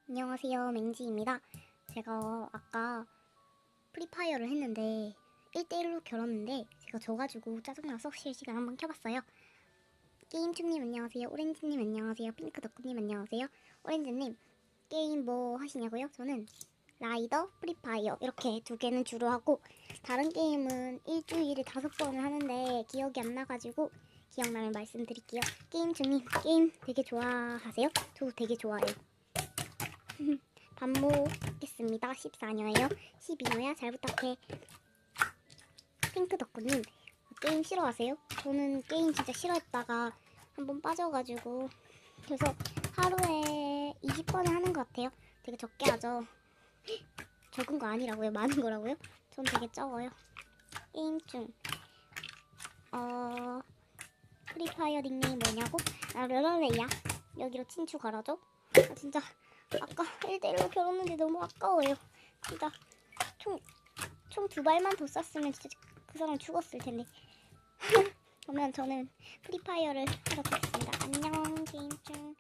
안녕하세요, 맹지입니다. 제가 아까 프리파이어를 했는데 1대1로 결었는데 제가 져가지고 짜증나서 실시간 한번 켜봤어요. 게임충님 안녕하세요. 오렌지님 안녕하세요. 핑크덕후님 안녕하세요. 오렌지님 게임 뭐 하시냐고요? 저는 라이더, 프리파이어 이렇게 두 개는 주로 하고 다른 게임은 일주일에 5번을 하는데 기억이 안 나가지고 기억나면 말씀드릴게요. 게임충님 게임 되게 좋아하세요? 저 되게 좋아해요. 반복했습니다. 14녀예요. 12녀야 잘 부탁해. 핑크 덕후님 게임 싫어하세요? 저는 게임 진짜 싫어했다가 한번 빠져가지고 그래서 하루에 20번을 하는 것 같아요. 되게 적게 하죠. 적은 거 아니라고요? 많은 거라고요? 전 되게 적어요. 게임 중 프리파이어 닉네임 뭐냐고? 나 르르레이야. 여기로 친추 걸어줘. 진짜 아까 1대1로 결혼했는데 너무 아까워요. 진짜 총 2발만 더 쐈으면 진짜 그 사람 죽었을 텐데. 그러면 저는 프리파이어를 하러 가겠습니다. 안녕 게임 중.